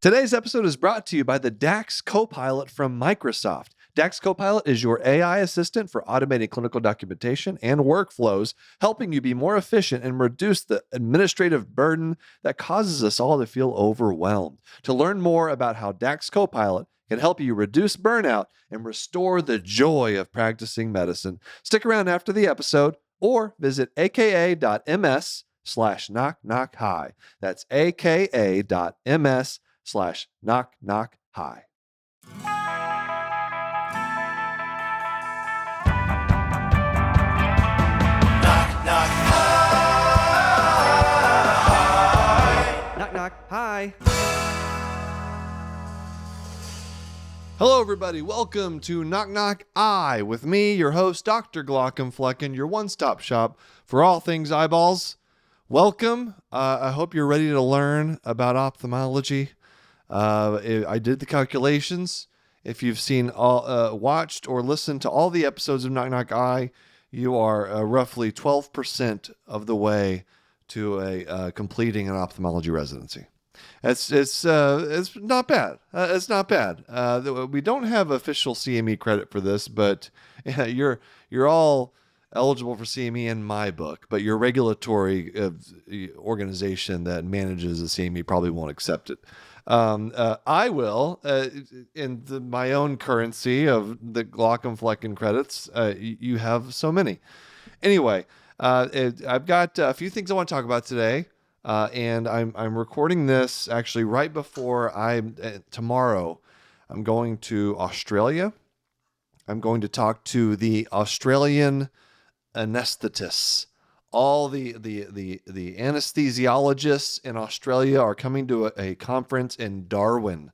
Today's episode is brought to you by the DAX Copilot from Microsoft. DAX Copilot is your AI assistant for automating clinical documentation and workflows, helping you be more efficient and reduce the administrative burden that causes us all to feel overwhelmed. To learn more about how DAX Copilot can help you reduce burnout and restore the joy of practicing medicine, stick around after the episode or visit aka.ms/knock-knock-high. That's aka.ms/knock-knock-high. Knock, knock, hi. Hello, everybody. Welcome to Knock Knock I with me, your host, Dr. Glockenflecken, your one-stop shop for all things eyeballs. Welcome. I hope you're ready to learn about ophthalmology. I did the calculations. If you've watched or listened to all the episodes of Knock Knock I, you are roughly 12% of the way to completing an ophthalmology residency. It's not bad. It's not bad. We don't have official CME credit for this, but you're all eligible for CME in my book. But your regulatory organization that manages the CME probably won't accept it. I will, in my own currency of the Glockenflecken credits. You have so many. Anyway, I've got a few things I want to talk about today. And I'm recording this actually right before tomorrow I'm going to Australia. I'm going to talk to the Australian anesthetists. All the anesthesiologists in Australia are coming to a conference in Darwin,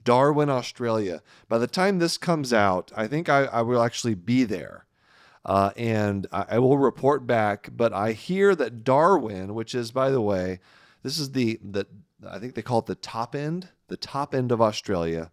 Australia. By the time this comes out, I think I will actually be there. And I will report back, but I hear that Darwin, which is, by the way, this is I think they call it the top end of Australia.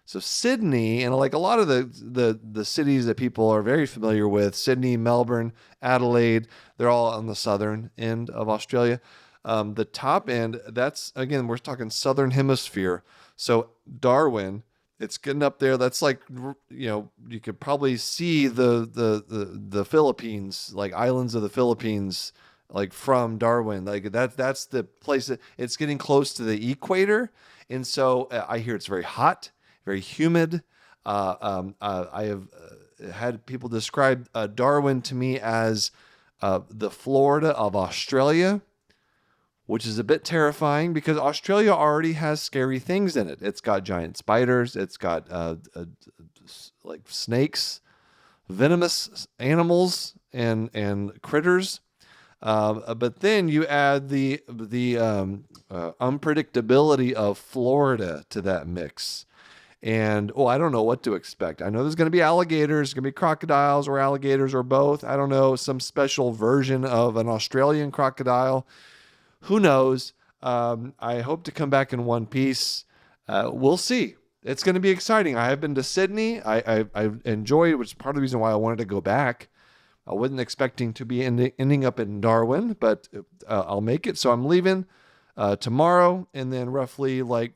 So Sydney, and like a lot of the cities that people are very familiar with, Sydney, Melbourne, Adelaide, they're all on the southern end of Australia. The top end, that's, again, we're talking southern hemisphere. So Darwin, it's getting up there. That's like, you could probably see the Philippines, like islands of the Philippines, like from Darwin. Like that's the place it's getting close to the equator. And so I hear it's very hot, very humid. I have had people describe Darwin to me as the Florida of Australia, which is a bit terrifying because Australia already has scary things in it. It's got giant spiders. It's got like snakes, venomous animals, and critters. But then you add the unpredictability of Florida to that mix. And, I don't know what to expect. I know there's going to be alligators, going to be crocodiles or alligators or both. I don't know, some special version of an Australian crocodile. Who knows? I hope to come back in one piece. We'll see. It's going to be exciting. I have been to Sydney. I enjoyed it, which is part of the reason why I wanted to go back. I wasn't expecting to be ending up in Darwin, but I'll make it. So I'm leaving tomorrow, and then roughly like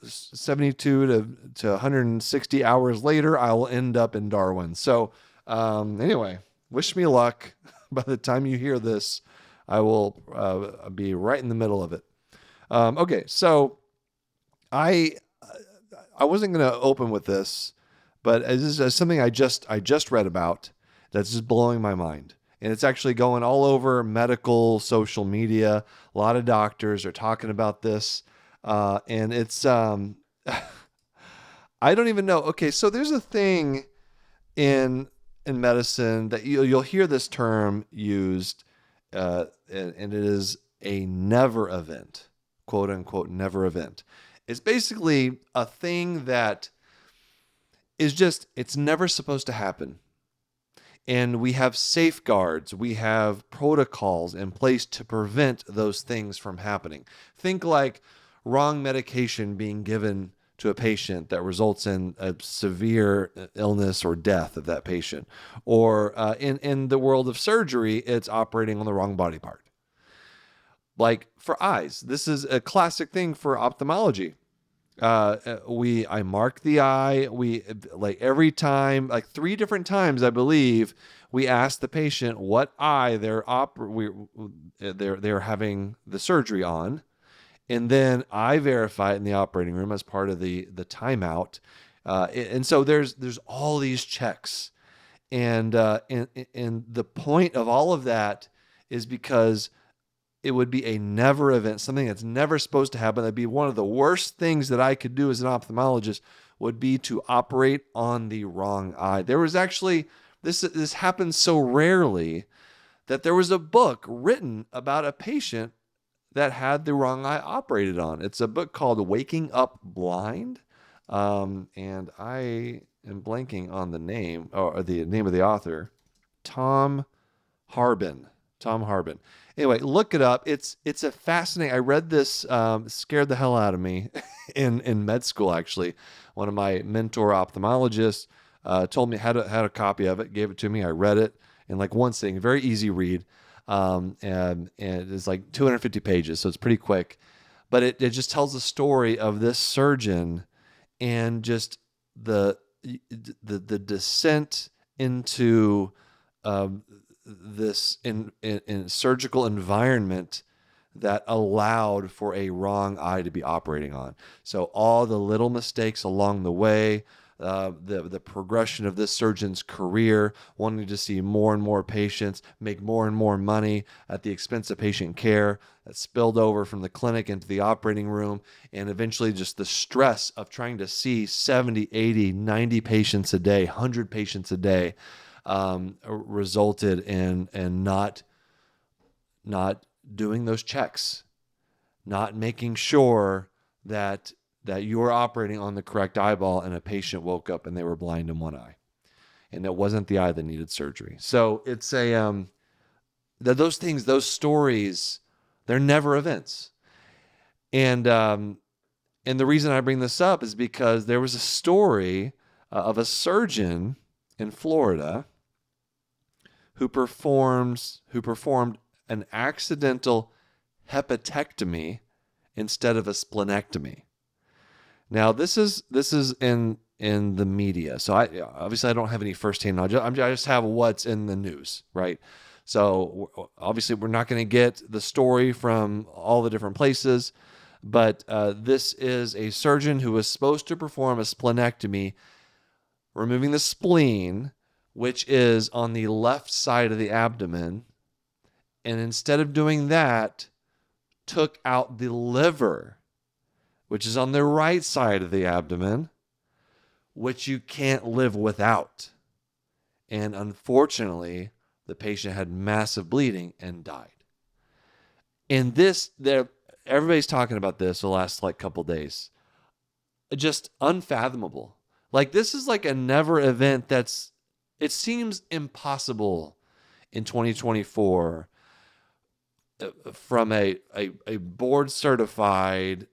72 to 160 hours later, I will end up in Darwin. So anyway, wish me luck. By the time you hear this, I will be right in the middle of it. Okay, so I wasn't going to open with this, but this is something I just read about that's just blowing my mind. And it's actually going all over medical social media. A lot of doctors are talking about this. And it's, I don't even know. Okay, so there's a thing in medicine that you'll hear this term used, and it is a never event, quote unquote, never event. It's basically a thing that is just, it's never supposed to happen. And we have safeguards, we have protocols in place to prevent those things from happening. Think like wrong medication being given to a patient that results in a severe illness or death of that patient. Or in the world of surgery, it's operating on the wrong body part. Like for eyes, this is a classic thing for ophthalmology. I mark the eye. We like every time, like 3 different times, I believe, we ask the patient what eye they're having the surgery on, and then I verify it in the operating room as part of the timeout. And so there's all these checks, and the point of all of that is because it would be a never event, something that's never supposed to happen. That'd be one of the worst things that I could do as an ophthalmologist, would be to operate on the wrong eye. There was actually, this happens so rarely that there was a book written about a patient that had the wrong eye operated on. It's a book called Waking Up Blind. And I am blanking on the name, or the name of the author. Tom Harbin. Tom Harbin. Anyway, look it up. It's a fascinating. I read this, scared the hell out of me in med school. Actually, one of my mentor ophthalmologists told me had a copy of it, gave it to me. I read it in like one sitting. Very easy read, and it's like 250 pages, so it's pretty quick. But it just tells the story of this surgeon and just the descent into this in surgical environment that allowed for a wrong eye to be operating on. So all the little mistakes along the way, the progression of this surgeon's career, wanting to see more and more patients, make more and more money at the expense of patient care, that spilled over from the clinic into the operating room, and eventually just the stress of trying to see 70, 80, 90 patients a day, 100 patients a day, resulted in not doing those checks, not making sure that you were operating on the correct eyeball, and a patient woke up and they were blind in one eye, and it wasn't the eye that needed surgery. So it's those things, those stories, they're never events. And the reason I bring this up is because there was a story of a surgeon in Florida who performed an accidental hepatectomy instead of a splenectomy. Now, this is in the media, so I don't have any firsthand knowledge. I just have what's in the news, right? So obviously, we're not going to get the story from all the different places, but this is a surgeon who was supposed to perform a splenectomy, removing the spleen, which is on the left side of the abdomen, and instead of doing that, took out the liver, which is on the right side of the abdomen, which you can't live without. And unfortunately, the patient had massive bleeding and died. And everybody's talking about this the last couple days. Just unfathomable. Like, this is like a never event it seems impossible in 2024 from a board certified,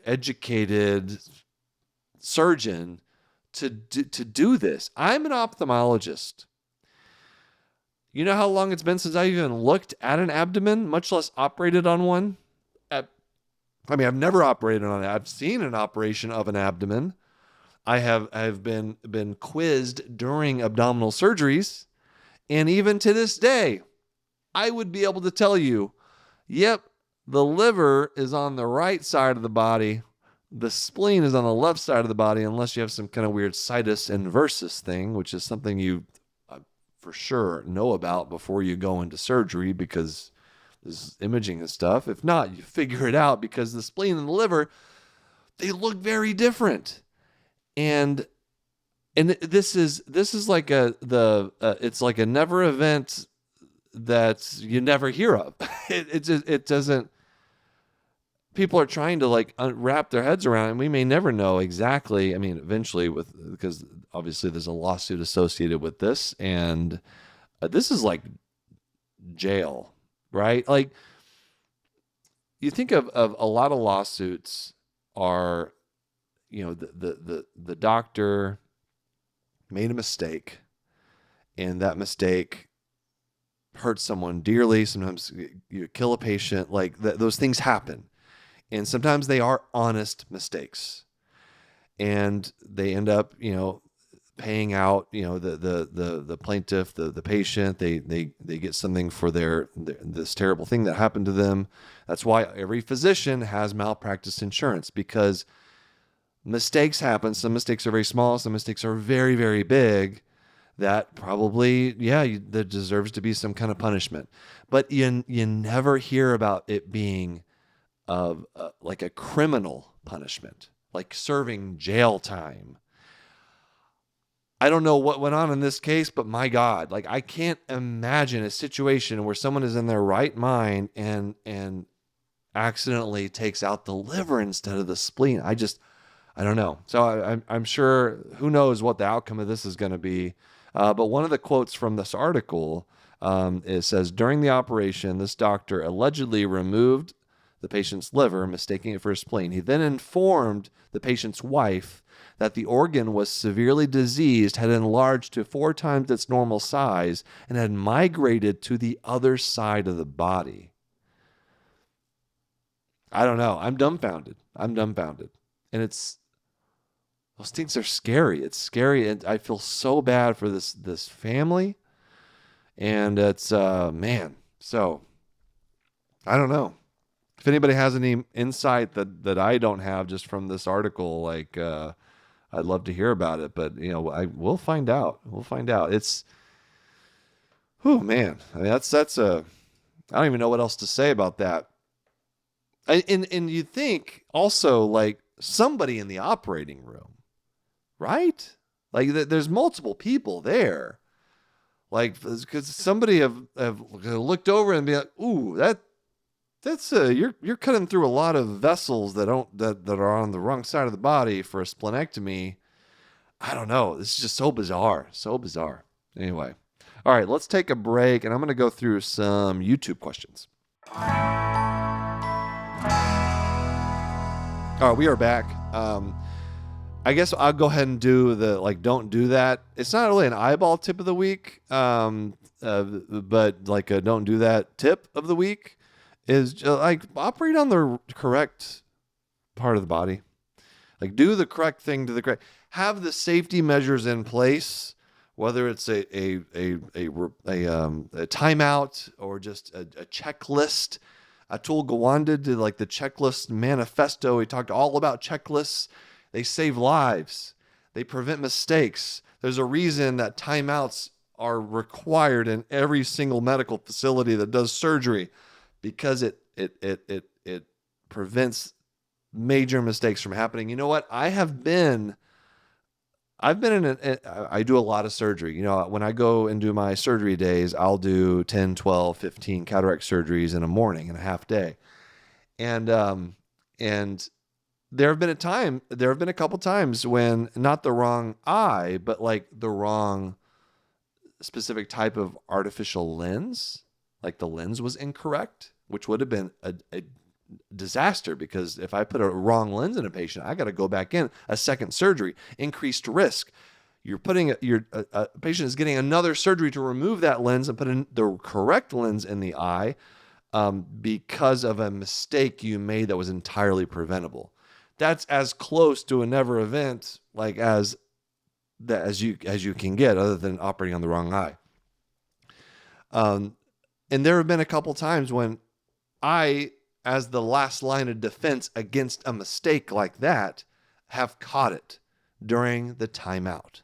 educated surgeon to do this. I'm an ophthalmologist. You know how long it's been since I even looked at an abdomen, much less operated on one? I've never operated on it. I've seen an operation of an abdomen. I've been quizzed during abdominal surgeries, and even to this day, I would be able to tell you, yep, the liver is on the right side of the body. The spleen is on the left side of the body, unless you have some kind of weird situs inversus thing, which is something you for sure know about before you go into surgery, because there's imaging and stuff. If not, you figure it out, because the spleen and the liver, they look very different. And this is like it's like a never event that you never hear of. It doesn't. People are trying to wrap their heads around, and we may never know exactly. I mean, eventually, because obviously there's a lawsuit associated with this, and this is like jail, right? Like, you think of a lot of lawsuits are, the doctor made a mistake, and that mistake hurt someone dearly. Sometimes you kill a patient. Those things happen, and sometimes they are honest mistakes. and they end up, paying out, the plaintiff, the patient, they get something for this terrible thing that happened to them. That's why every physician has malpractice insurance, because mistakes happen. Some mistakes are very small, some mistakes are very, very big. That probably, there deserves to be some kind of punishment. But you never hear about it being like a criminal punishment, like serving jail time. I don't know what went on in this case, but my God, like I can't imagine a situation where someone is in their right mind and accidentally takes out the liver instead of the spleen. I don't know. So I'm sure, who knows what the outcome of this is going to be. But one of the quotes from this article, it says, during the operation, this doctor allegedly removed the patient's liver, mistaking it for a spleen. He then informed the patient's wife that the organ was severely diseased, had enlarged to 4 times its normal size, and had migrated to the other side of the body. I don't know. I'm dumbfounded. And those things are scary. It's scary, and I feel so bad for this family. And it's man. So I don't know. If anybody has any insight that I don't have just from this article, like I'd love to hear about it. But we'll find out. It's, oh man. I mean, that's I don't even know what else to say about that. And you think also, like, somebody in the operating room, right? Like there's multiple people there. Like, because somebody have looked over and be like, ooh, that's you're cutting through a lot of vessels that are on the wrong side of the body for a splenectomy. I don't know. This is just so bizarre. Anyway. All right, let's take a break, and I'm going to go through some YouTube questions. All right, we are back. I guess I'll go ahead and do the, like, don't do that. It's not really an eyeball tip of the week, but like a don't do that tip of the week is like operate on the correct part of the body. Like, do the correct thing to the correct. Have the safety measures in place, whether it's a timeout or just a checklist. Atul Gawande did like the checklist manifesto. He talked all about checklists. They save lives. They prevent mistakes. There's a reason that timeouts are required in every single medical facility that does surgery, because it prevents major mistakes from happening. You know what? I've been I do a lot of surgery. When I go and do my surgery days, I'll do 10, 12, 15 cataract surgeries in a morning and a half day. And there have been a couple times when not the wrong eye, but like the wrong specific type of artificial lens, like the lens was incorrect, which would have been a disaster, because if I put a wrong lens in a patient, I got to go back in a second surgery, increased risk. You're putting a patient is getting another surgery to remove that lens and put in the correct lens in the eye, because of a mistake you made that was entirely preventable. That's as close to a never event like as you can get, other than operating on the wrong eye. And there have been a couple times when I, as the last line of defense against a mistake like that, have caught it during the timeout.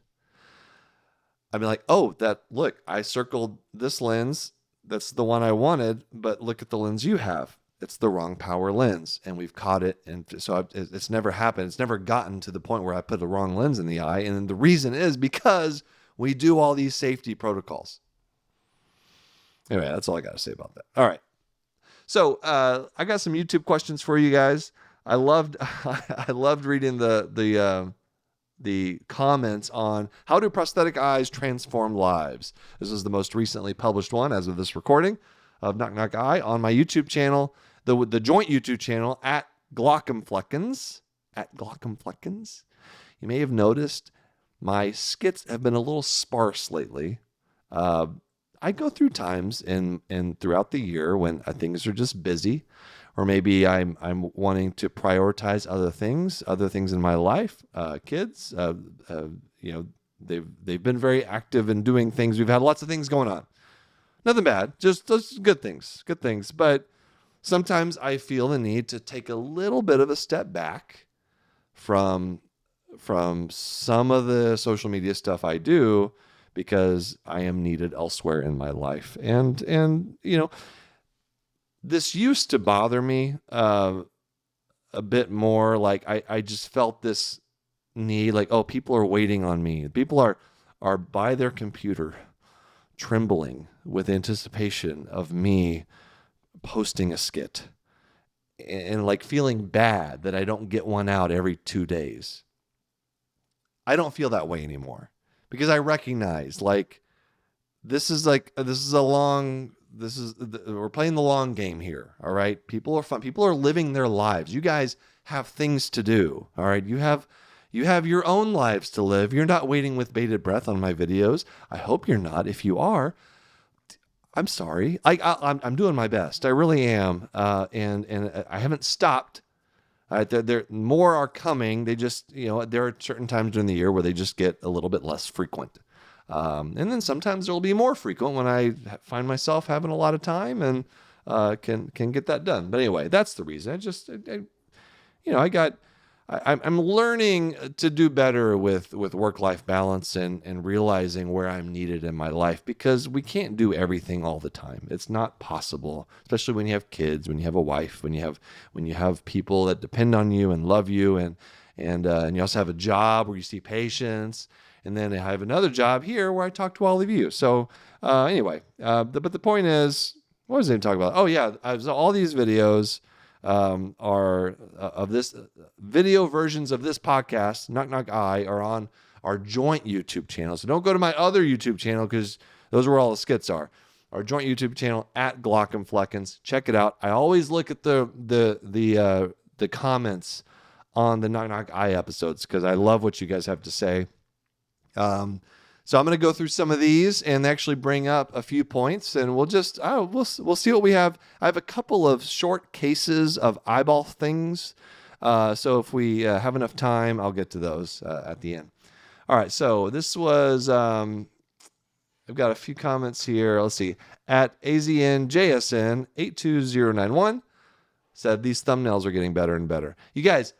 I'd be like, oh, look, I circled this lens. That's the one I wanted, but look at the lens you have. It's the wrong power lens, and we've caught it. And so it's never happened. It's never gotten to the point where I put the wrong lens in the eye. And the reason is because we do all these safety protocols. Anyway, that's all I got to say about that. All right. So I got some YouTube questions for you guys. I loved reading the comments on how do prosthetic eyes transform lives. This is the most recently published one as of this recording of Knock Knock Eye on my YouTube channel, the joint YouTube channel at Glaucomfleckens. You may have noticed my skits have been a little sparse lately. I go through times and throughout the year when things are just busy, or maybe I'm wanting to prioritize other things in my life. Kids, you know, they've been very active in doing things. We've had lots of things going on. Nothing bad, just good things, good things. But sometimes I feel the need to take a little bit of a step back from some of the social media stuff I do, because I am needed elsewhere in my life. And you know, this used to bother me a bit more. Like I just felt this need, like, oh, people are waiting on me. People are by their computer trembling with anticipation of me posting a skit, and like feeling bad that I don't get one out every 2 days. I don't feel that way anymore, because I recognize, like, we're playing the long game here. All right. People are fun. People are living their lives. You guys have things to do. All right. You have your own lives to live. You're not waiting with bated breath on my videos. I hope you're not. If you are, I'm sorry. I'm doing my best. I really am. And I haven't stopped. There more are coming. They just, there are certain times during the year where they just get a little bit less frequent. And then sometimes there will be more frequent when I find myself having a lot of time and can get that done. But anyway, that's the reason. I'm learning to do better with work-life balance and realizing where I'm needed in my life, because we can't do everything all the time. It's not possible, especially when you have kids, when you have a wife, when you have people that depend on you and love you, and you also have a job where you see patients. And then I have another job here where I talk to all of you. So anyway, but the point is, what was I even talking about? Oh yeah, all these videos are of this video versions of this podcast, Knock Knock Eye, are on our joint YouTube channel. So don't go to my other YouTube channel, because those are where all the skits are. Our joint YouTube channel at Glockenfleckens. Check it out. I always look at the comments on the Knock Knock Eye episodes, because I love what you guys have to say. So I'm going to go through some of these and actually bring up a few points, and we'll see what we have. I have a couple of short cases of eyeball things. So if we have enough time, I'll get to those at the end. All right. So this was, I've got a few comments here. Let's see. At AZNJSN82091 said, these thumbnails are getting better and better. You guys,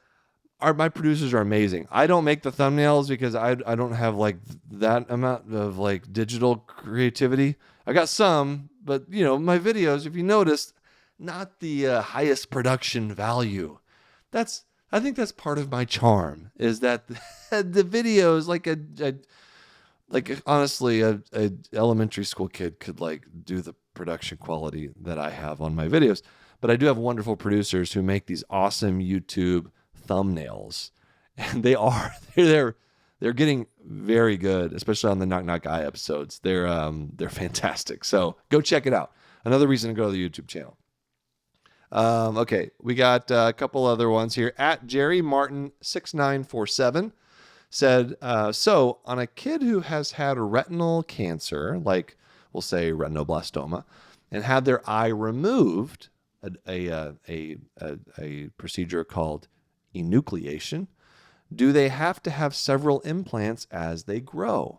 my producers are amazing. I don't make the thumbnails because I don't have like that amount of like digital creativity. I got some, but my videos, if you noticed, not the highest production value. I think that's part of my charm, is that the videos, honestly, a elementary school kid could like do the production quality that I have on my videos. But I do have wonderful producers who make these awesome YouTube thumbnails, and they're getting very good, especially on the Knock Knock Eye episodes. They're fantastic. So go check it out. Another reason to go to the YouTube channel. Okay, we got a couple other ones here. At Jerry Martin 6947 said, so on a kid who has had retinal cancer, like we'll say retinoblastoma, and had their eye removed, a procedure called enucleation, do they have to have several implants as they grow?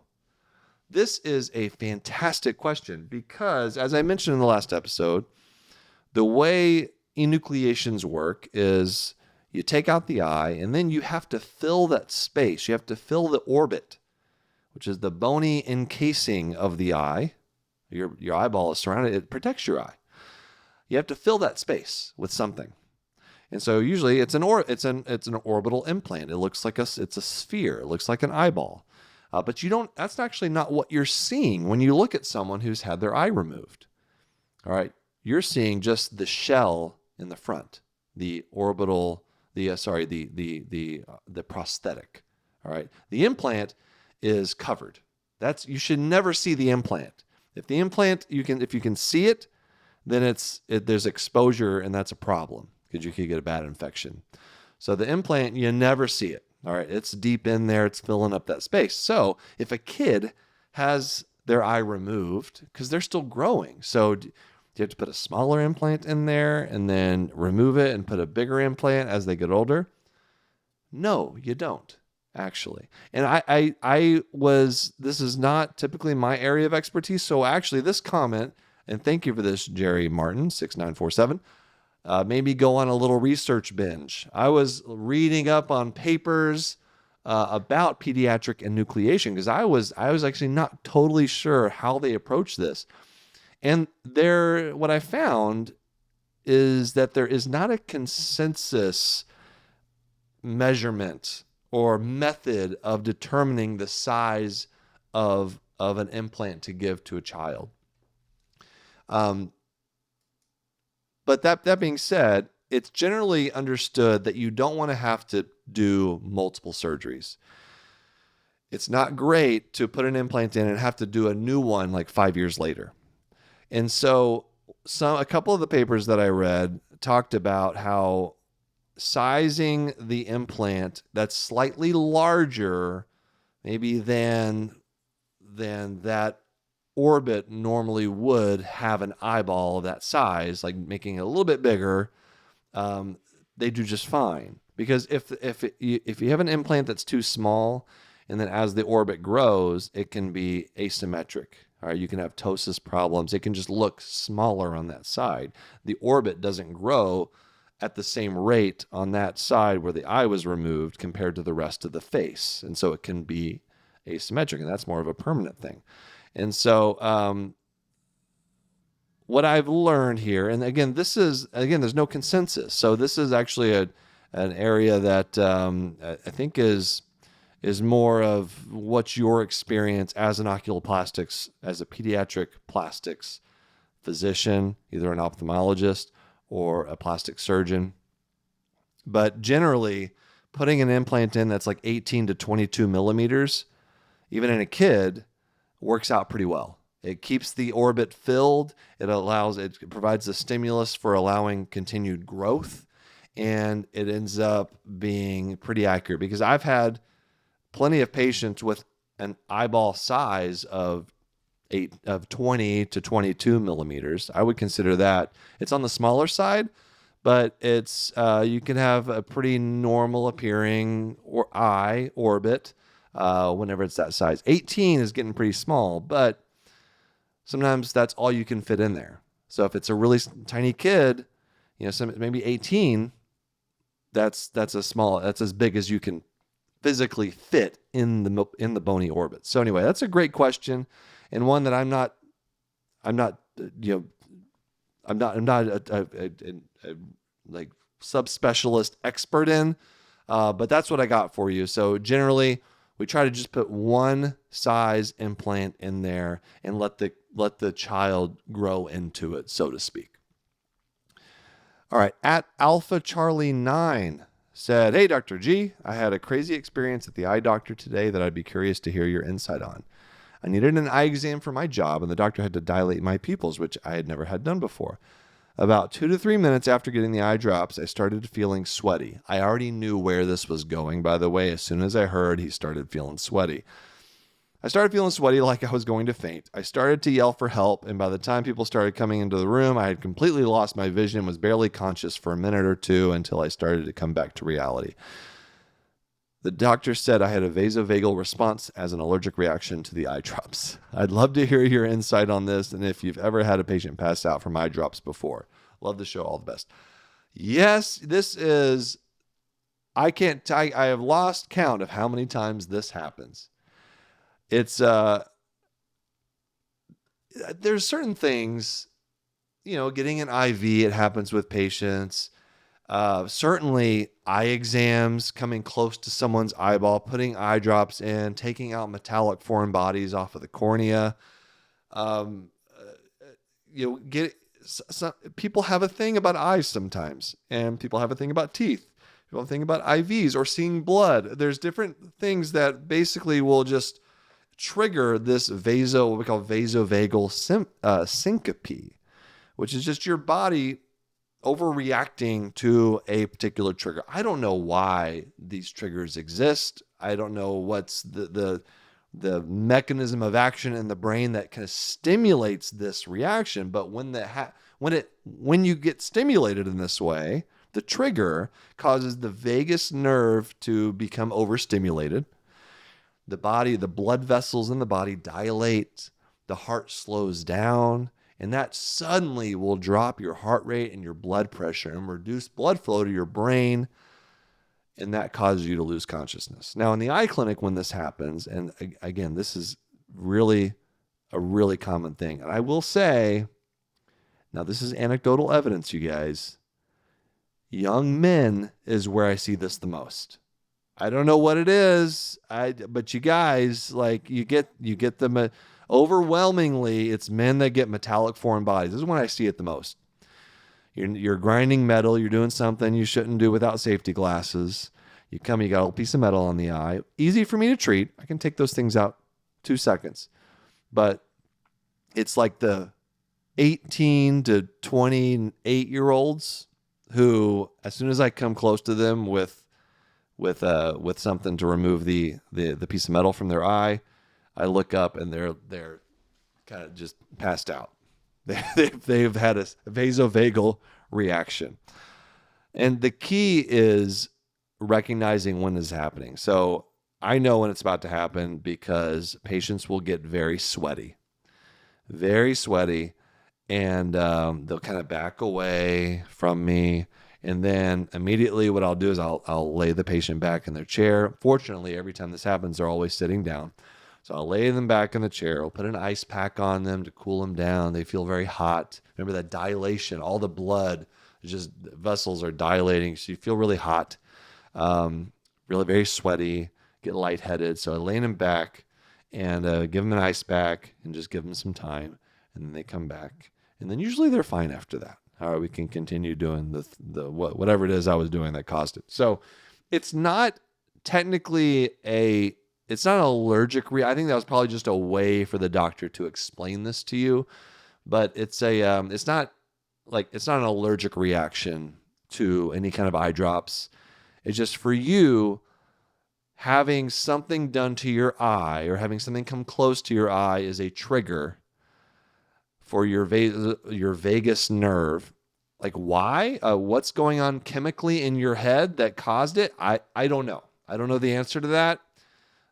This is a fantastic question, because as I mentioned in the last episode, the way enucleations work is you take out the eye, and then you have to fill that space. You have to fill the orbit, which is the bony encasing of the eye. Your eyeball is surrounded. It protects your eye. You have to fill that space with something. And so usually it's an orbital implant. It looks like it's a sphere. It looks like an eyeball. But that's actually not what you're seeing when you look at someone who's had their eye removed. All right. You're seeing just the shell in the front, the prosthetic. All right. The implant is covered. You should never see the implant. If the implant, if you can see it, then there's exposure, and that's a problem, because you could get a bad infection. So the implant, you never see it. All right. It's deep in there. It's filling up that space. So if a kid has their eye removed because they're still growing. So do you have to put a smaller implant in there and then remove it and put a bigger implant as they get older? No, you don't, actually. And this is not typically my area of expertise. So actually this comment, and thank you for this, Jerry Martin, 6947, made me go on a little research binge. I was reading up on papers about pediatric enucleation because I was actually not totally sure how they approach this. And what I found is that there is not a consensus measurement or method of determining the size of an implant to give to a child. But that being said, it's generally understood that you don't want to have to do multiple surgeries. It's not great to put an implant in and have to do a new one like 5 years later. And so a couple of the papers that I read talked about how sizing the implant that's slightly larger maybe than that orbit normally would have an eyeball of that size, like making it a little bit bigger, they do just fine. Because if you have an implant that's too small, and then as the orbit grows, it can be asymmetric. All right, you can have ptosis problems. It can just look smaller on that side. The orbit doesn't grow at the same rate on that side where the eye was removed compared to the rest of the face. And so it can be asymmetric, and that's more of a permanent thing. And so what I've learned here, and again, there's no consensus. So this is actually an area that I think is more of what's your experience as an oculoplastics, as a pediatric plastics physician, either an ophthalmologist or a plastic surgeon. But generally, putting an implant in that's like 18 to 22 millimeters, even in a kid, works out pretty well. It keeps the orbit filled. It provides the stimulus for allowing continued growth, and it ends up being pretty accurate because I've had plenty of patients with an eyeball size of 20 to 22 millimeters. I would consider that. It's on the smaller side, but it's you can have a pretty normal appearing eye orbit whenever it's that size. 18 is getting pretty small, but sometimes that's all you can fit in there. So if it's a really tiny kid, maybe 18, that's as big as you can physically fit in the bony orbit. So anyway, that's a great question, and one that I'm not a like subspecialist expert in, but that's what I got for you. So generally, we try to just put one size implant in there and let the child grow into it, so to speak. All right, at Alpha Charlie 9 said, "Hey, Dr. G, I had a crazy experience at the eye doctor today that I'd be curious to hear your insight on. I needed an eye exam for my job, and the doctor had to dilate my pupils, which I had never had done before. About 2 to 3 minutes after getting the eye drops, I started feeling sweaty. I already knew where this was going, by the way. As soon as I heard he started feeling sweaty. I started feeling sweaty like I was going to faint. I started to yell for help, and by the time people started coming into the room, I had completely lost my vision and was barely conscious for a minute or two until I started to come back to reality. The doctor said I had a vasovagal response as an allergic reaction to the eye drops. I'd love to hear your insight on this and if you've ever had a patient pass out from eye drops before. Love the show. All the best." Yes, this is, I have lost count of how many times this happens. It's, there's certain things, getting an IV, it happens with patients. Certainly eye exams, coming close to someone's eyeball, putting eye drops in, taking out metallic foreign bodies off of the cornea. People have a thing about eyes sometimes, and people have a thing about teeth. People have a thing about IVs or seeing blood. There's different things that basically will just trigger this what we call vasovagal syncope, which is just your body overreacting to a particular trigger. I don't know why these triggers exist. I don't know what's the the mechanism of action in the brain that kind of stimulates this reaction. But when you get stimulated in this way, the trigger causes the vagus nerve to become overstimulated. The blood vessels in the body dilate, the heart slows down, and that suddenly will drop your heart rate and your blood pressure and reduce blood flow to your brain, and that causes you to lose consciousness. Now, in the eye clinic, when this happens, and again, this is really a really common thing. And I will say, now this is anecdotal evidence, you guys. Young men is where I see this the most. I don't know what it is, but you guys, like you get them overwhelmingly. It's men that get metallic foreign bodies. This is when I see it the most. You're grinding metal. You're doing something you shouldn't do without safety glasses. You got a little piece of metal on the eye. Easy for me to treat. I can take those things out 2 seconds. But it's like the 18 to 28-year-olds who, as soon as I come close to them with something to remove the piece of metal from their eye, I look up and they're kind of just passed out. They've had a vasovagal reaction. And the key is recognizing when this is happening. So I know when it's about to happen because patients will get very sweaty, and they'll kind of back away from me. And then immediately what I'll do is I'll lay the patient back in their chair. Fortunately, every time this happens, they're always sitting down. So I'll lay them back in the chair. I'll put an ice pack on them to cool them down. They feel very hot. Remember that dilation, all the blood, just vessels are dilating. So you feel really hot, really very sweaty, get lightheaded. So I lay them back and give them an ice pack and just give them some time. And then they come back. And then usually they're fine after that. All right, we can continue doing the whatever it is I was doing that caused it. So it's not technically it's not an allergic I think that was probably just a way for the doctor to explain this to you, but it's not an allergic reaction to any kind of eye drops. It's just for you having something done to your eye or having something come close to your eye is a trigger for your vagus nerve. Like why? What's going on chemically in your head that caused it? I don't know. I don't know the answer to that.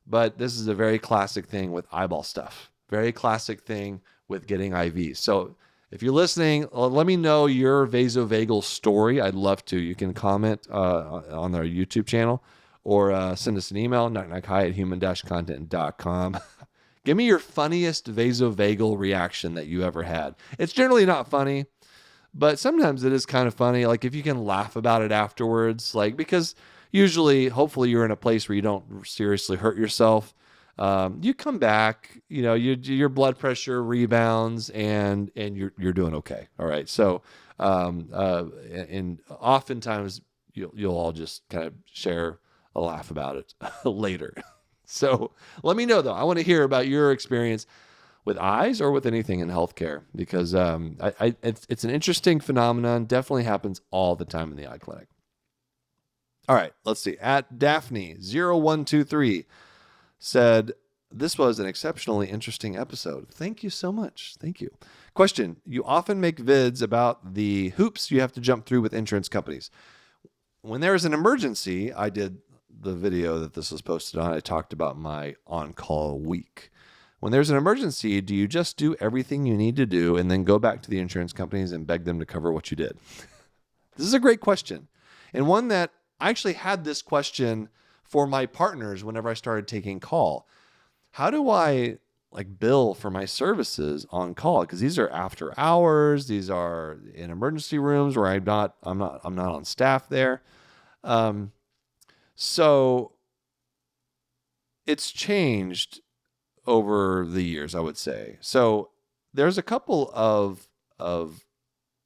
But this is a very classic thing with eyeball stuff. Very classic thing with getting IVs. So if you're listening, let me know your vasovagal story. I'd love to. You can comment on our YouTube channel or send us an email, knockknockhigh@human-content.com. Give me your funniest vasovagal reaction that you ever had. It's generally not funny, but sometimes it is kind of funny. Like if you can laugh about it afterwards, like because usually, hopefully you're in a place where you don't seriously hurt yourself. You come back, your blood pressure rebounds and you're doing okay. All right. So, and oftentimes you'll all just kind of share a laugh about it later. So let me know though. I want to hear about your experience with eyes or with anything in healthcare because it's an interesting phenomenon. Definitely happens all the time in the eye clinic. All right, let's see. At Daphne0123 said, this was an exceptionally interesting episode. Thank you so much. Thank you. Question, you often make vids about the hoops you have to jump through with insurance companies. When there is an emergency, I did the video that this was posted on. I talked about my on-call week. When there's an emergency, do you just do everything you need to do and then go back to the insurance companies and beg them to cover what you did? This is a great question. And one that I actually had this question for my partners whenever I started taking call. How do I bill for my services on call? Because these are after hours. These are in emergency rooms where I'm not on staff there. So it's changed over the years, I would say. So there's a couple of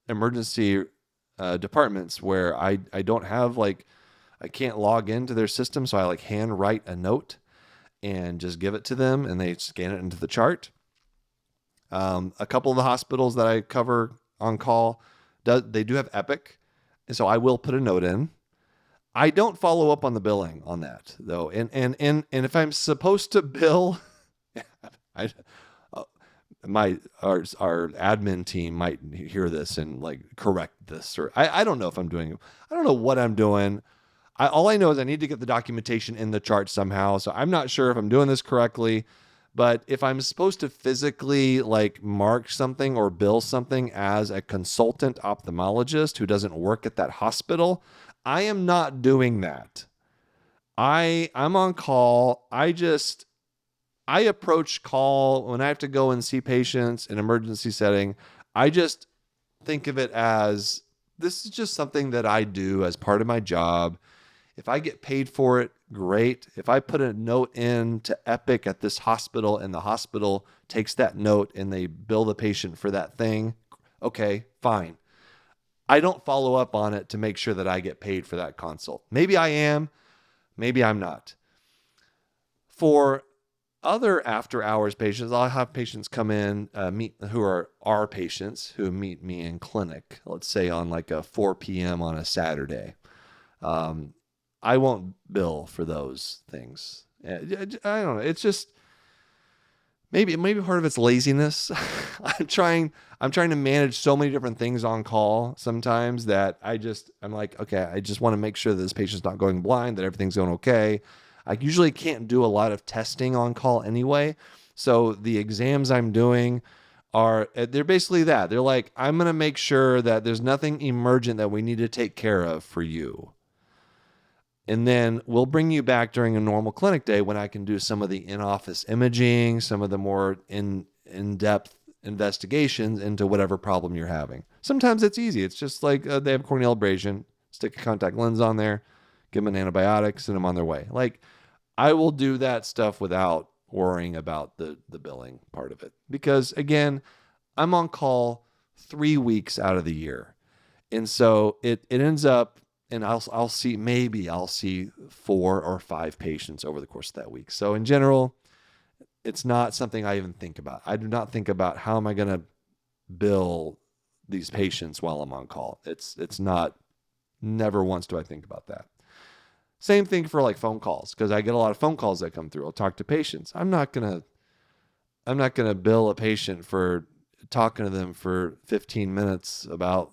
emergency departments where I don't have I can't log into their system, so I hand write a note and just give it to them, and they scan it into the chart. A couple of the hospitals that I cover on call, they do have Epic, and so I will put a note in. I don't follow up on the billing on that though, and if I'm supposed to bill, I, uh, our admin team might hear this and like correct this, or I don't know if I'm doing, I don't know what I'm doing. All I know is I need to get the documentation in the chart somehow. So I'm not sure if I'm doing this correctly, but if I'm supposed to physically like mark something or bill something as a consultant ophthalmologist who doesn't work at that hospital, I am not doing that. I'm on call. I approach call when I have to go and see patients in emergency setting. I just think of it as this is just something that I do as part of my job. If I get paid for it, great. If I put a note in to Epic at this hospital and the hospital takes that note and they bill the patient for that thing, okay, fine. I don't follow up on it to make sure that I get paid for that consult. Maybe I am, maybe I'm not. For other after hours patients, I'll have patients come in, meet who are our patients who meet me in clinic, let's say on like a 4 p.m. on a Saturday. I won't bill for those things. I don't know. It's just maybe part of it's laziness. I'm trying to manage so many different things on call sometimes that I'm like, okay, I just want to make sure that this patient's not going blind, that everything's going okay. I usually can't do a lot of testing on call anyway. So the exams I'm doing they're basically that. They're like, I'm going to make sure that there's nothing emergent that we need to take care of for you. And then we'll bring you back during a normal clinic day when I can do some of the in-office imaging, some of the more in-depth investigations into whatever problem you're having. Sometimes it's easy. It's just like they have corneal abrasion, stick a contact lens on there, give them an antibiotic, send them on their way. Like I will do that stuff without worrying about the billing part of it. Because again, I'm on call 3 weeks out of the year. And so it ends up, and I'll see 4 or 5 patients over the course of that week. So in general, it's not something I even think about. I do not think about how am I going to bill these patients while I'm on call. It's not, never once do I think about that. Same thing for like phone calls, because I get a lot of phone calls that come through. I'll talk to patients. I'm not gonna bill a patient for talking to them for 15 minutes about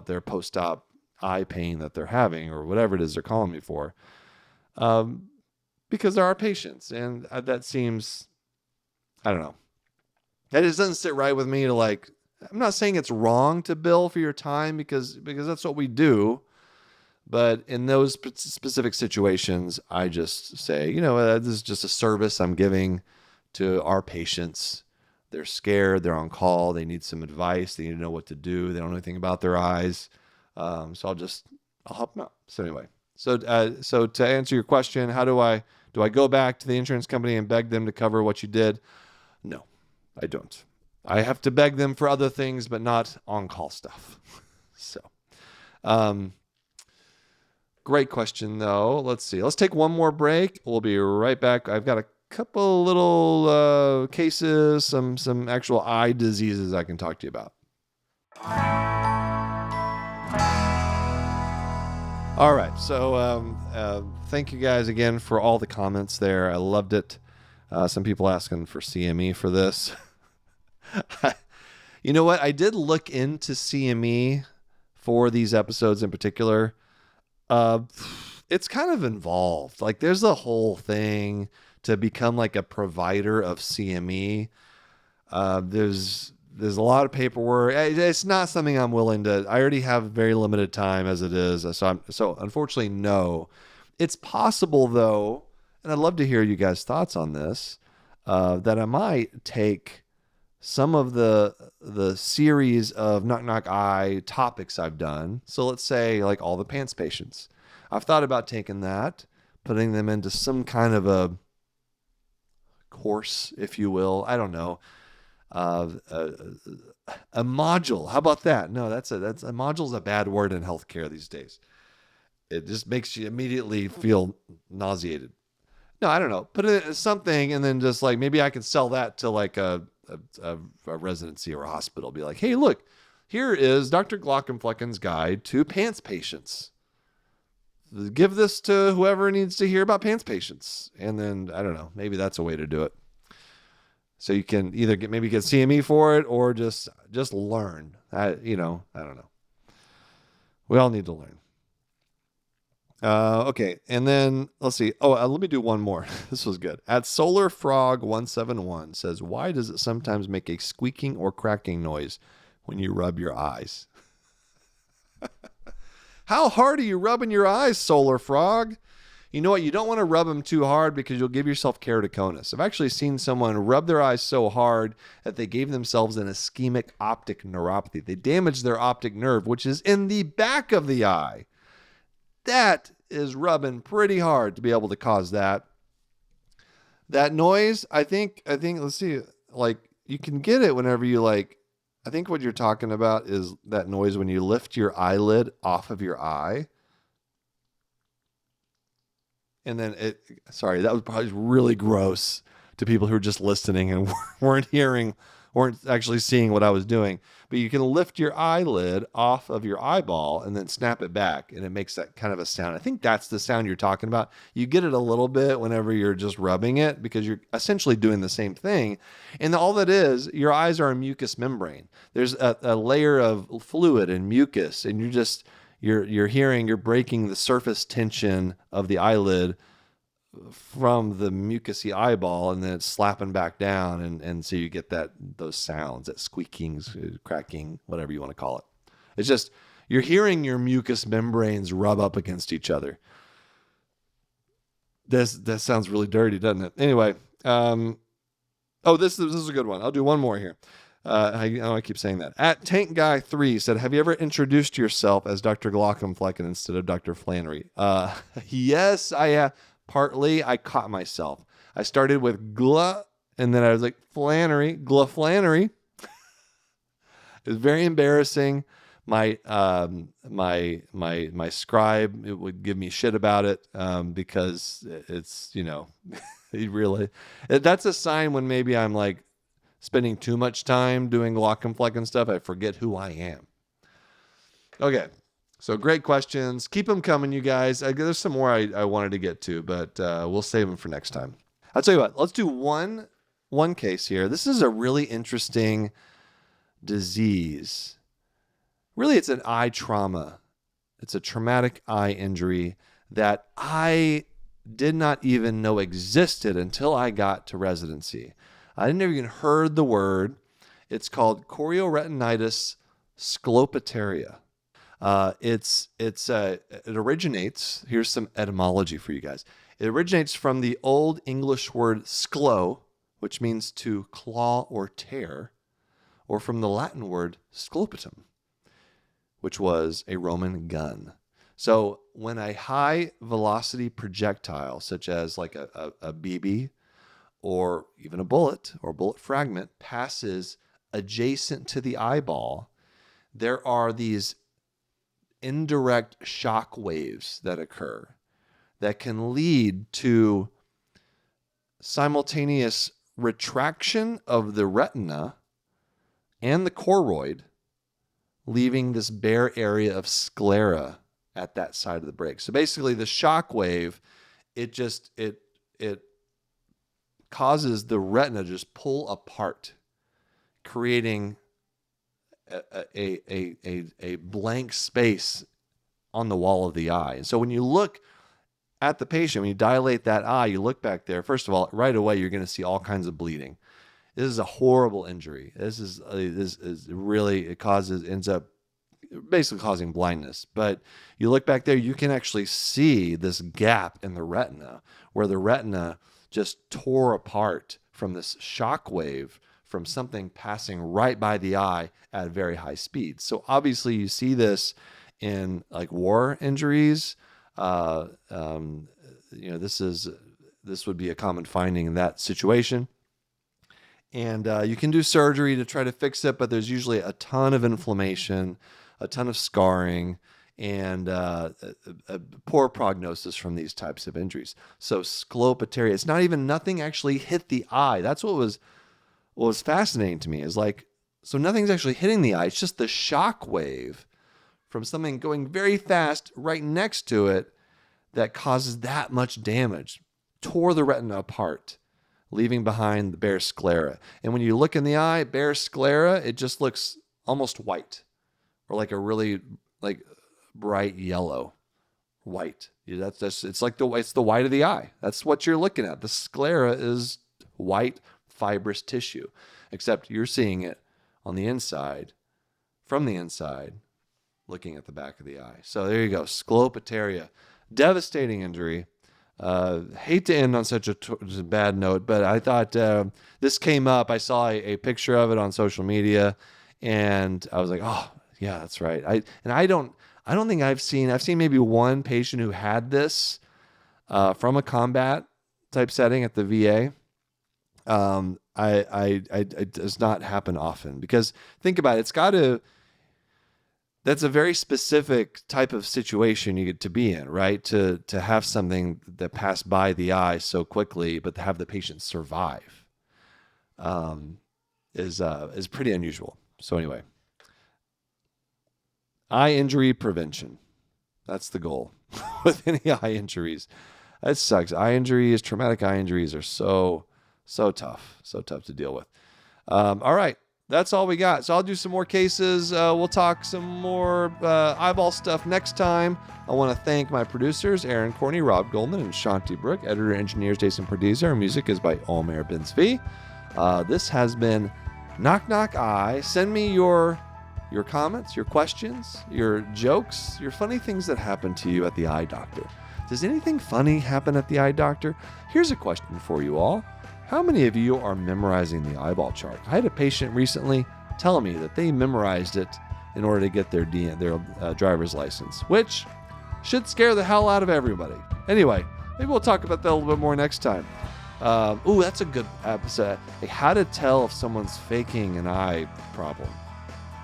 their post-op eye pain that they're having or whatever it is they're calling me for, because there are patients, and that seems, I don't know. That just doesn't sit right with me to like. I'm not saying it's wrong to bill for your time because that's what we do. But in those specific situations, I just say, this is just a service I'm giving to our patients. They're scared. They're on call. They need some advice. They need to know what to do. They don't know anything about their eyes. So I'll help them out. So anyway, so to answer your question, how do I go back to the insurance company and beg them to cover what you did? No, I don't. I have to beg them for other things, but not on-call stuff. So, great question, though. Let's see. Let's take one more break. We'll be right back. I've got a couple little cases, some actual eye diseases I can talk to you about. All right. So thank you guys again for all the comments there. I loved it. Some people asking for CME for this. You know what? I did look into CME for these episodes in particular. It's kind of involved. Like there's a whole thing to become like a provider of CME. There's a lot of paperwork. It's not something I'm willing to. I already have very limited time as it is. So unfortunately, no. It's possible though, and I'd love to hear you guys' thoughts on this. That I might take some of the series of knock eye topics I've done. So let's say like all the pants patients. I've thought about taking that, putting them into some kind of a course, if you will. I don't know. A module. How about that? No, that's a module's a bad word in healthcare these days. It just makes you immediately feel nauseated. No, I don't know. Put it in something, and then just like maybe I can sell that to like a residency or a hospital. Be like, hey, look, here is Dr. Glockenflecken's guide to pants patients. Give this to whoever needs to hear about pants patients. And then, I don't know, maybe that's a way to do it. So you can either maybe get CME for it or just learn. I don't know. We all need to learn. Okay, and then let's see. Oh, let me do one more. This was good. At Solar Frog 171 says, why does it sometimes make a squeaking or cracking noise when you rub your eyes? How hard are you rubbing your eyes, Solar Frog? You know what? You don't want to rub them too hard because you'll give yourself keratoconus. I've actually seen someone rub their eyes so hard that they gave themselves an ischemic optic neuropathy. They damaged their optic nerve, which is in the back of the eye. That is rubbing pretty hard to be able to cause that. That noise, I think, let's see, like you can get it whenever you I think what you're talking about is that noise when you lift your eyelid off of your eye. And then that was probably really gross to people who were just listening and weren't actually seeing what I was doing. But you can lift your eyelid off of your eyeball and then snap it back, and it makes that kind of a sound. I think that's the sound you're talking about. You get it a little bit whenever you're just rubbing it because you're essentially doing the same thing. And all that is, your eyes are a mucous membrane. There's a layer of fluid and mucus, and you're breaking the surface tension of the eyelid from the mucousy eyeball, and then it's slapping back down, and so you get those sounds, that squeaking, cracking, whatever you want to call it. It's just you're hearing your mucous membranes rub up against each other. That sounds really dirty, doesn't it? Anyway, this is a good one. I'll do one more here. I keep saying that. At Tank Guy 3 said, have you ever introduced yourself as Dr. Glaucomflecken instead of Dr. Flannery? Yes, I have. Partly, I caught myself. I started with Gla, and then I was like, Flannery, Gla Flannery. It was very embarrassing. My scribe, it would give me shit about it because it's, he really, that's a sign when maybe I'm like spending too much time doing Glaucomflecken stuff. I forget who I am. Okay. So great questions. Keep them coming, you guys. There's some more I wanted to get to, but we'll save them for next time. I'll tell you what. Let's do one case here. This is a really interesting disease. Really, it's an eye trauma. It's a traumatic eye injury that I did not even know existed until I got to residency. I didn't even heard the word. It's called Chorioretinitis scoparia. It originates, here's some etymology for you guys. It originates from the Old English word sclo, which means to claw or tear, or from the Latin word scopetum, which was a Roman gun. So when a high velocity projectile, such as like a BB or even a bullet or bullet fragment, passes adjacent to the eyeball, there are these indirect shock waves that occur that can lead to simultaneous retraction of the retina and the choroid, leaving this bare area of sclera at that side of the break. So basically the shock wave, it causes the retina to just pull apart, creating a blank space on the wall of the eye. And so when you look at the patient, when you dilate that eye, you look back there, first of all, right away, you're going to see all kinds of bleeding. This is a horrible injury. This is really, ends up basically causing blindness. But you look back there, you can actually see this gap in the retina where the retina just tore apart from this shock wave from something passing right by the eye at very high speed. So obviously you see this in like war injuries. This would be a common finding in that situation. And you can do surgery to try to fix it, but there's usually a ton of inflammation, a ton of scarring, and a poor prognosis from these types of injuries. So scoparia, it's not even, nothing actually hit the eye. That's what was fascinating to me, is like, so nothing's actually hitting the eye. It's just the shock wave from something going very fast right next to it that causes that much damage, tore the retina apart, leaving behind the bare sclera. And when you look in the eye, bare sclera, it just looks almost white, or like a really like bright yellow, white. That's it's the white of the eye. That's what you're looking at. The sclera is white fibrous tissue, except you're seeing it on the inside, from the inside, looking at the back of the eye. So there you go, scoparia, devastating injury. Hate to end on such a bad note, but I thought this came up. I saw a picture of it on social media, and I was like, oh yeah, that's right. I don't think I've seen maybe one patient who had this from a combat type setting at the VA. It does not happen often, because think about it. That's a very specific type of situation you get to be in, right? To have something that passed by the eye so quickly, but to have the patient survive, is pretty unusual. So anyway, eye injury prevention. That's the goal with any eye injuries. That sucks. Eye injuries, traumatic eye injuries are so tough to deal with. All right. That's all we got. So I'll do some more cases. We'll talk some more eyeball stuff next time. I want to thank my producers, Aaron Corney, Rob Goldman, and Shanti Brook. Editor, engineers, Jason Perdiza. Our music is by Omer Binsvi. This has been Knock Knock Eye. Send me your comments, your questions, your jokes, your funny things that happen to you at the eye doctor. Does anything funny happen at the eye doctor? Here's a question for you all. How many of you are memorizing the eyeball chart? I had a patient recently tell me that they memorized it in order to get their driver's license, which should scare the hell out of everybody. Anyway, maybe we'll talk about that a little bit more next time. That's a good episode. Like how to tell if someone's faking an eye problem.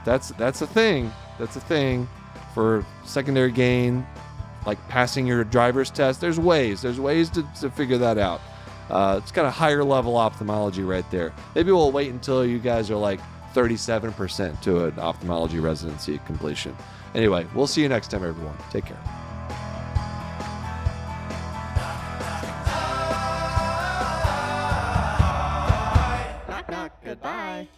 That's a thing. That's a thing for secondary gain, like passing your driver's test. There's ways to figure that out. It's kind of higher level ophthalmology right there. Maybe we'll wait until you guys are like 37% to an ophthalmology residency completion. Anyway, we'll see you next time, everyone. Take care. Knock, knock, goodbye.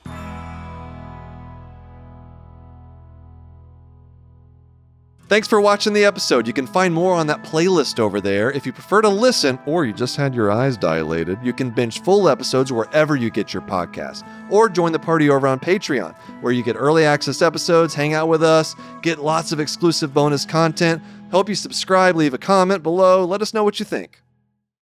Thanks for watching the episode. You can find more on that playlist over there. If you prefer to listen, or you just had your eyes dilated, you can binge full episodes wherever you get your podcasts. Or join the party over on Patreon, where you get early access episodes, hang out with us, get lots of exclusive bonus content. Hope you subscribe, leave a comment below. Let us know what you think.